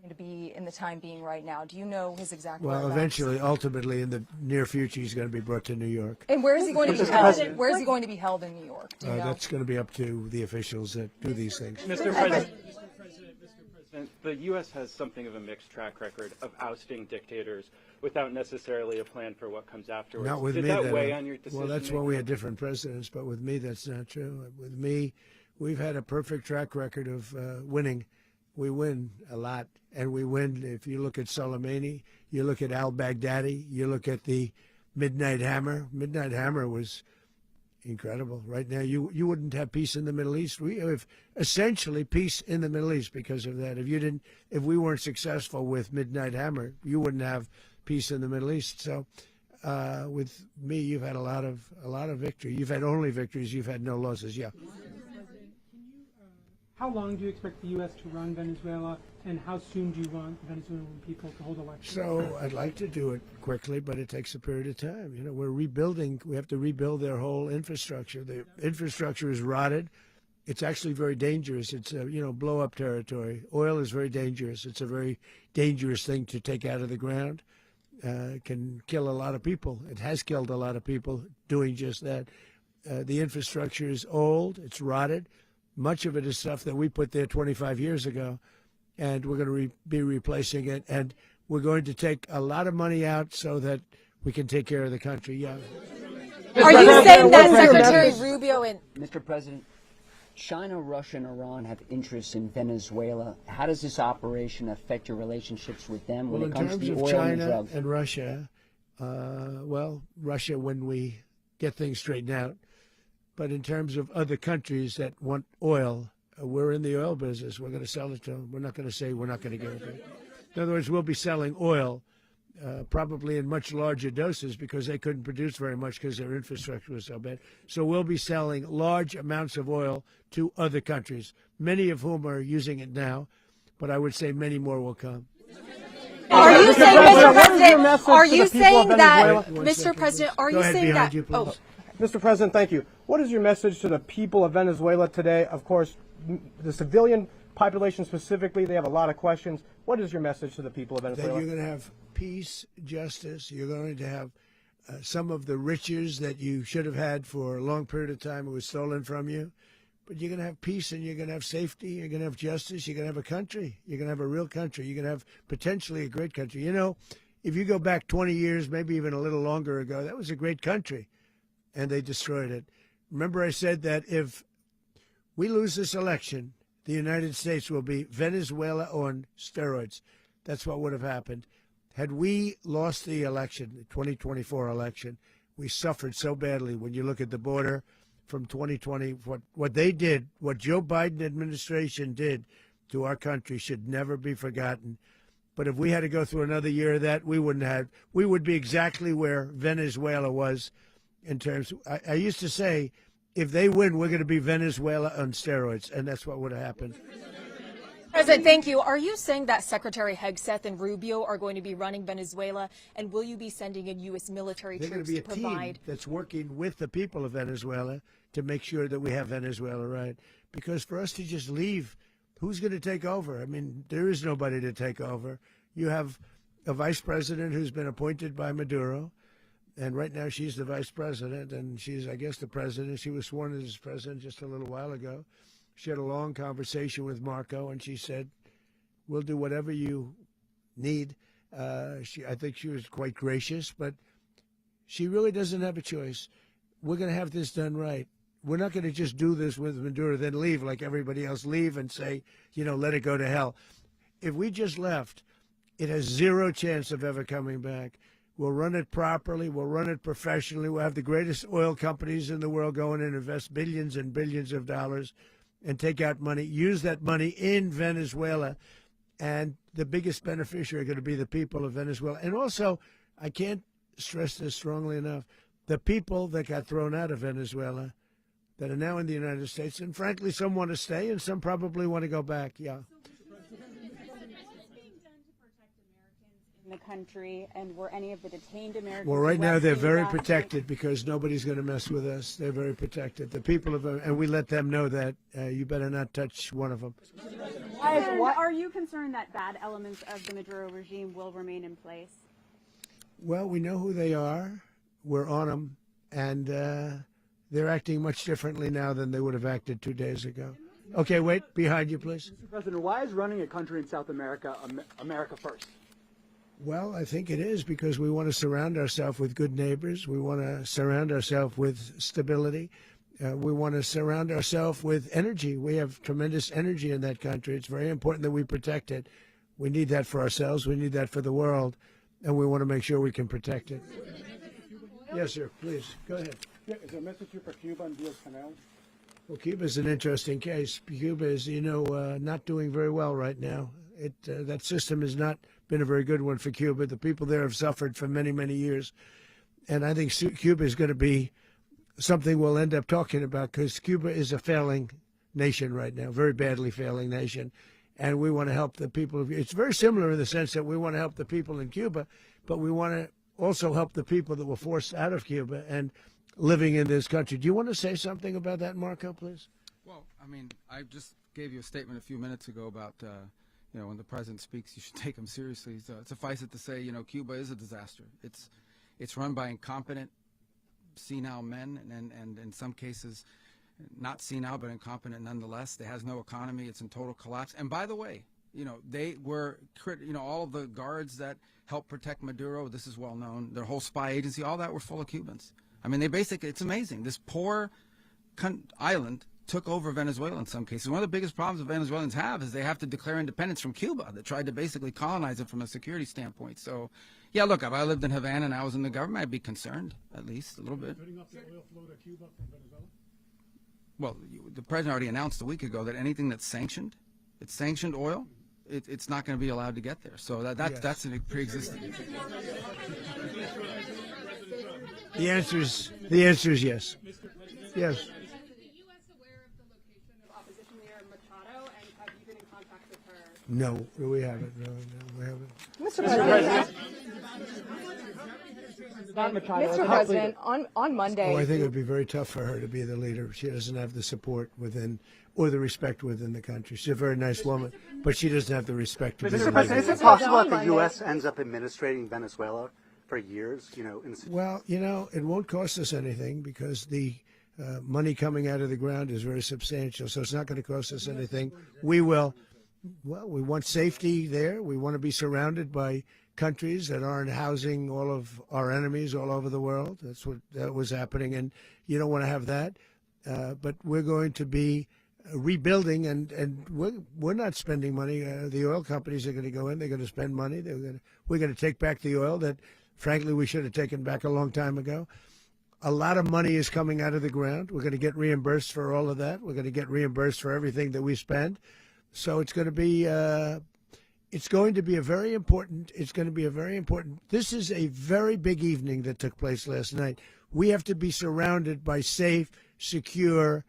To be in the time being right now, do you know his exact Well, whereabouts? eventually, ultimately, in the near future, he's going to be brought to New York. And where is he going to be held? Where is he going to be held in New York? Do you know? That's going to be up to the officials that do these things. Mr. President, the U.S. has something of a mixed track record of ousting dictators without necessarily a plan for what comes afterwards. Not with Did me. that weigh on your decision? Well, that's when we had different presidents, but with me, that's not true. With me, we've had a perfect track record of winning. We win a lot, and we win. If you look at Soleimani, you look at al-Baghdadi, you look at the Midnight Hammer. Midnight Hammer was incredible. Right now, you wouldn't have peace in the Middle East. We have essentially peace in the Middle East because of that. If we weren't successful with Midnight Hammer, you wouldn't have peace in the Middle East. So, with me, you've had a lot of victory. You've had only victories. You've had no losses. Yeah. How long do you expect the U.S. to run Venezuela, and how soon do you want the Venezuelan people to hold elections? So I'd like to do it quickly, but it takes a period of time. We're rebuilding. We have to rebuild their whole infrastructure. The infrastructure is rotted. It's actually very dangerous. It's blow-up territory. Oil is very dangerous. It's a very dangerous thing to take out of the ground. It can kill a lot of people. It has killed a lot of people doing just that. The infrastructure is old. It's rotted. Much of it is stuff that we put there 25 years ago, and we're going to be replacing it. And we're going to take a lot of money out so that we can take care of the country. Yeah. Are you saying that Secretary Rubio and Mr. President, China, Russia, and Iran have interests in Venezuela. How does this operation affect your relationships with them when it comes to the oil and China drugs? and Russia, Russia when we get things straightened out. But in terms of other countries that want oil, we're in the oil business. We're going to sell it to them. We're not going to say we're not going to give it to them. In other words, we'll be selling oil probably in much larger doses because they couldn't produce very much because their infrastructure was so bad. So we'll be selling large amounts of oil to other countries, many of whom are using it now. but I would say many more will come. Are you saying, Mr. President, are you to the people of saying that, Venezuela? Mr. President, are Go you ahead, saying behind that, you, please. Mr. President, thank you. What is your message to the people of Venezuela today? Of course, the civilian population specifically, they have a lot of questions. What is your message to the people of That Venezuela? you're going to have peace, justice. You're going to have some of the riches that you should have had for a long period of time. It was stolen from you. But you're going to have peace, and you're going to have safety. You're going to have justice. You're going to have a country. You're going to have a real country. You're going to have potentially a great country. You know, if you go back 20 years, maybe even a little longer ago, that was a great country, and they destroyed it. Remember I said that if we lose this election, the United States will be Venezuela on steroids. That's what would have happened. Had we lost the election, the 2024 election, we suffered so badly when you look at the border from 2020. What they did, what Joe Biden administration did to our country should never be forgotten. But if we had to go through another year of that, we would be exactly where Venezuela was in terms. I used to say, if they win, we're going to be Venezuela on steroids, and that's what would have happened. President, thank you. Are you saying that Secretary Hegseth and Rubio are going to be running Venezuela, and will you be sending in U.S. military They're going troops to be to a provide? team that's working with the people of Venezuela to make sure that we have Venezuela right. Because for us to just leave, who's going to take over? I mean, there is nobody to take over. You have a vice president who's been appointed by Maduro, and right now she's the vice president, and she's, I guess, the president. She was sworn in as president just a little while ago. She had a long conversation with Marco, and she said, we'll do whatever you need. I think she was quite gracious, but she really doesn't have a choice. We're going to have this done right. We're not going to just do this with Maduro, then leave like everybody else, leave and say, let it go to hell. If we just left, it has zero chance of ever coming back. We'll run it properly. We'll run it professionally. We'll have the greatest oil companies in the world go in and invest billions and billions of dollars and take out money, use that money in Venezuela. And the biggest beneficiary are going to be the people of Venezuela. And also, I can't stress this strongly enough, the people that got thrown out of Venezuela that are now in the United States, and frankly, some want to stay and some probably want to go back, yeah. In the country, and were any of the detained Americans? Well, right now they're arrested very last week? protected because nobody's going to mess with us. They're very protected. The people of, and we let them know that you better not touch one of them. And are you concerned that bad elements of the Maduro regime will remain in place? Well, we know who they are. We're on them, and they're acting much differently now than they would have acted 2 days ago. Okay, wait, behind you, please. Mr. President, why is running a country in South America America first? Well, I think it is because we want to surround ourselves with good neighbors. We want to surround ourselves with stability. We want to surround ourselves with energy. We have tremendous energy in that country. It's very important that we protect it. We need that for ourselves. We need that for the world. And we want to make sure we can protect it. Yes, sir. Please, go ahead. Yeah, is there a message here for Cuba and Diaz-Canel? Well, Cuba is an interesting case. Cuba is, not doing very well right now. That system has not been a very good one for Cuba. The people there have suffered for many, many years. And I think Cuba is going to be something we'll end up talking about because Cuba is a failing nation right now, very badly failing nation. And we want to help the people. It's very similar in the sense that we want to help the people in Cuba, but we want to also help the people that were forced out of Cuba and living in this country. Do you want to say something about that, Marco, please? Well, I mean, I just gave you a statement a few minutes ago about, when the president speaks, you should take him seriously. So suffice it to say, Cuba is a disaster. It's run by incompetent, senile men, and in some cases, not senile, but incompetent nonetheless. It has no economy. It's in total collapse. And by the way, they were, all of the guards that helped protect Maduro, this is well known, their whole spy agency, all that were full of Cubans. I mean, it's amazing. This poor island took over Venezuela in some cases. One of the biggest problems the Venezuelans have is they have to declare independence from Cuba that tried to basically colonize it from a security standpoint. So, yeah, look, if I lived in Havana and I was in the government, I'd be concerned, at least a little bit. Cutting off the oil flow to Cuba from Venezuela? Well, the president already announced a week ago that anything that's sanctioned, it's sanctioned oil, it's not going to be allowed to get there. So that's a pre-existing. The answer is yes. Yes. Is the U.S. aware of the location of opposition leader Machado, and have you been in contact with her? No, we haven't. No, we haven't. Mr. President. Mr. Mr. President, on Monday. Oh, I think it would be very tough for her to be the leader. She doesn't have the support within or the respect within the country. She's a very nice woman, but she doesn't have the respect to be the Mr. President, leader. is it possible that the U.S. ends up administrating Venezuela for years? Well, it won't cost us anything because the money coming out of the ground is very substantial, so it's not going to cost us anything. We want safety there. We want to be surrounded by countries that aren't housing all of our enemies all over the world. That was happening, and you don't want to have that. But we're going to be rebuilding, and we're not spending money. The oil companies are going to go in. They're going to spend money. We're going to take back the oil that, frankly, we should have taken back a long time ago. A lot of money is coming out of the ground. We're going to get reimbursed for all of that. We're going to get reimbursed for everything that we spend. So it's going to be a very important. This is a very big evening that took place last night. We have to be surrounded by safe, secure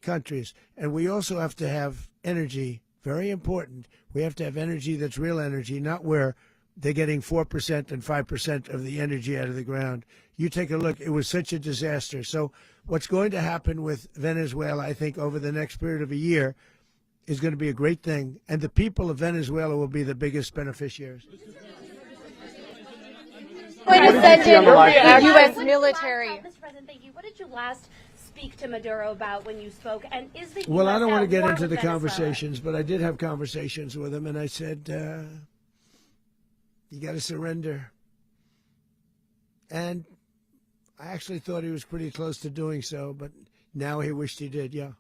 countries, and we also have to have energy. Very important. We have to have energy that's real energy, not where they're getting 4% and 5% of the energy out of the ground. You take a look. It was such a disaster. So what's going to happen with Venezuela, I think, over the next period of a year is going to be a great thing. And the people of Venezuela will be the biggest beneficiaries. Going to send in the U.S. military. Mr. President, thank you. What did you last speak to Maduro about when you spoke? And is the Well, US I don't want to get war into with the Venezuela? conversations, but I did have conversations with him, and I said, you got to surrender. And I actually thought he was pretty close to doing so, but now he wished he did, yeah.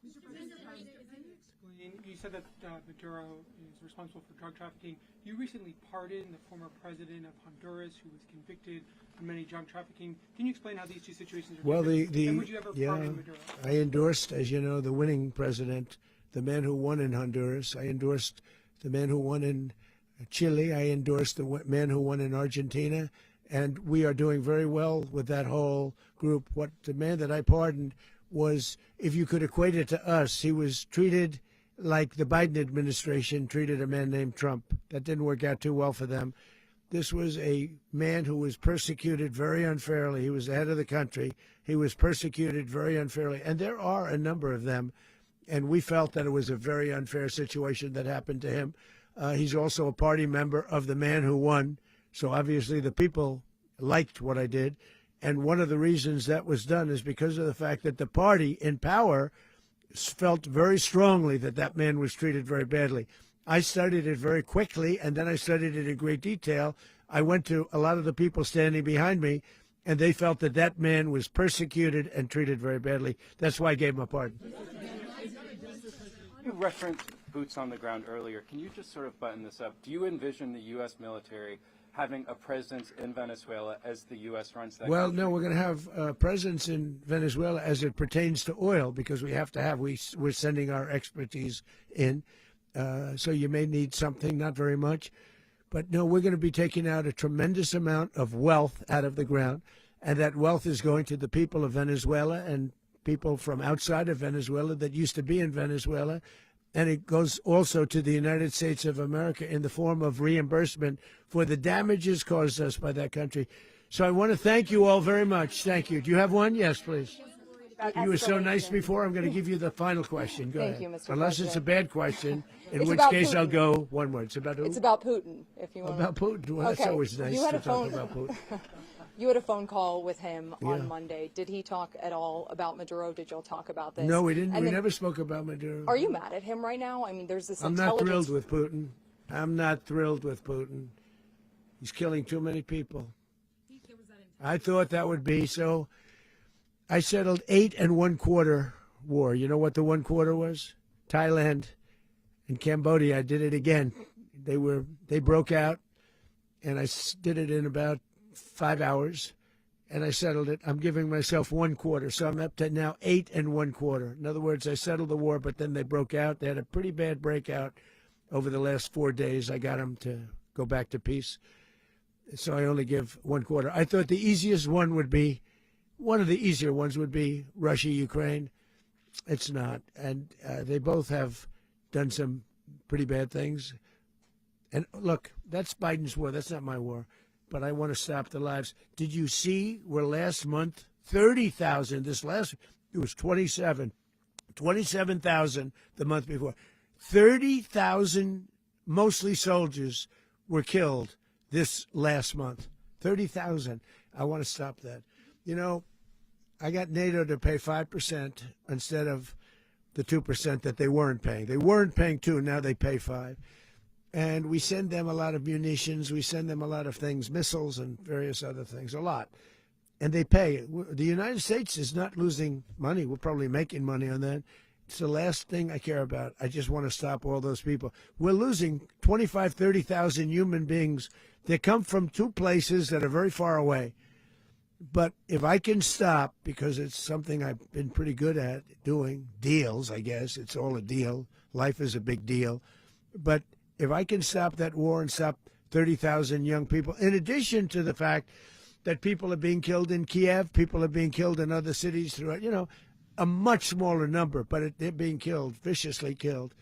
You said that Maduro is responsible for drug trafficking. You recently pardoned the former president of Honduras who was convicted of many drug trafficking. Can you explain how these two situations are different? And would you ever pardon Maduro? I endorsed, as you know, the winning president, the man who won in Honduras. I endorsed the man who won in Chile. I endorsed the man who won in Argentina. And we are doing very well with that whole group. What the man that I pardoned was, if you could equate it to us, he was treated like the Biden administration treated a man named Trump. That didn't work out too well for them. This was a man who was persecuted very unfairly. He was the head of the country. He was persecuted very unfairly. And there are a number of them. And we felt that it was a very unfair situation that happened to him. He's also a party member of the man who won. So obviously the people liked what I did. And one of the reasons that was done is because of the fact that the party in power felt very strongly that that man was treated very badly. I studied it very quickly, and then I studied it in great detail. I went to a lot of the people standing behind me, and they felt that that man was persecuted and treated very badly. That's why I gave him a pardon. You referenced boots on the ground earlier. Can you just sort of button this up? Do you envision the U.S. military having a presence in Venezuela as the U.S. runs that Well, country? no, we're going to have a presence in Venezuela as it pertains to oil, because we have to have, we're sending our expertise in. So you may need something, not very much. But no, we're going to be taking out a tremendous amount of wealth out of the ground. And that wealth is going to the people of Venezuela and people from outside of Venezuela that used to be in Venezuela. And it goes also to the United States of America in the form of reimbursement for the damages caused us by that country. So I want to thank you all very much. Thank you. Do you have one? Yes, please. You were so nice before. I'm going to give you the final question. Go Thank ahead. you, Mr. Unless it's a President. bad question, in It's which about case I'll Putin. go one word. It's about who? It's about Putin, if you want. About Putin. Well, that's always nice You had to a talk phone, about Putin. You had a phone call with him Yeah. on Monday. Did he talk at all about Maduro? Did y'all talk about this? No, we didn't. And We then- never spoke about Maduro. Are you mad at him right now? I mean, there's this I'm not intelligence. thrilled with Putin. I'm not thrilled with Putin. He's killing too many people. I thought that would be so. I settled 8 1/4 war. You know what the 1/4 was? Thailand and Cambodia. I did it again. They broke out, and I did it in about 5 hours, and I settled it. I'm giving myself 1/4, so I'm up to now 8 1/4. In other words, I settled the war, but then they broke out. They had a pretty bad breakout over the last 4 days. I got them to go back to peace, so I only give 1/4. I thought the easiest one would be, one of the easier ones would be Russia, Ukraine. It's not, and they both have done some pretty bad things. And look, that's Biden's war. That's not my war. But I want to stop the lives. Did you see where last month, 30,000, it was 27,000 the month before. 30,000, mostly soldiers, were killed this last month. 30,000. I want to stop that. You know, I got NATO to pay 5% instead of the 2% that they weren't paying. They weren't paying 2%, now they pay 5%. And we send them a lot of munitions. We send them a lot of things, missiles and various other things, a lot. And they pay. The United States is not losing money. We're probably making money on that. It's the last thing I care about. I just want to stop all those people. We're losing 25,000, 30,000 human beings that come from two places that are very far away. But if I can stop, because it's something I've been pretty good at doing, deals, I guess. It's all a deal. Life is a big deal. But if I can stop that war and stop 30,000 young people, in addition to the fact that people are being killed in Kiev, people are being killed in other cities throughout, a much smaller number, but they're being killed, viciously killed.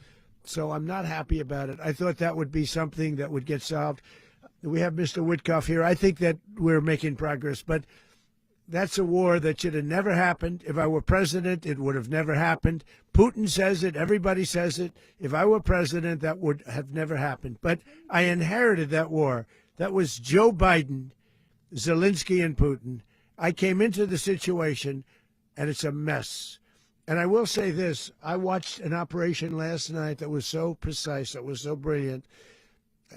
So I'm not happy about it. I thought that would be something that would get solved. We have Mr. Witkoff here. I think that we're making progress, but that's a war that should have never happened. If I were president, it would have never happened. Putin says it. Everybody says it. If I were president, that would have never happened. But I inherited that war. That was Joe Biden, Zelensky, and Putin. I came into the situation, and it's a mess. And I will say this. I watched an operation last night that was so precise, that was so brilliant.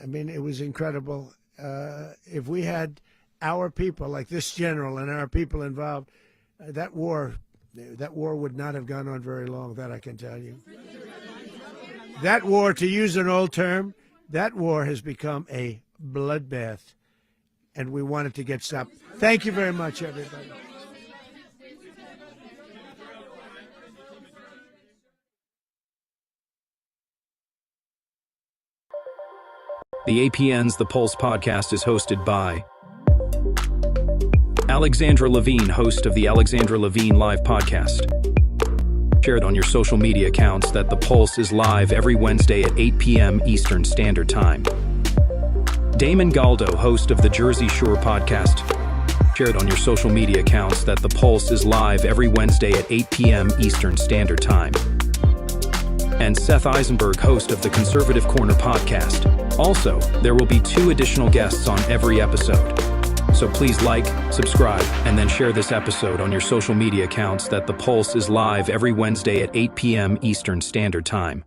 I mean, it was incredible. If we had our people, like this general and our people involved, that war would not have gone on very long, that I can tell you. That war, to use an old term, that war has become a bloodbath, and we want it to get stopped. Thank you very much, everybody. The APN's The Pulse podcast is hosted by Alexandra Levine, host of the Alexandra Levine Live podcast. Shared on your social media accounts that The Pulse is live every Wednesday at 8 p.m. Eastern Standard Time. Damon Galdo, host of the Jersey Shore podcast. Shared on your social media accounts that The Pulse is live every Wednesday at 8 p.m. Eastern Standard Time. And Seth Eisenberg, host of the Conservative Corner podcast. Also, there will be 2 additional guests on every episode. So please like, subscribe, and then share this episode on your social media accounts that The Pulse is live every Wednesday at 8 p.m. Eastern Standard Time.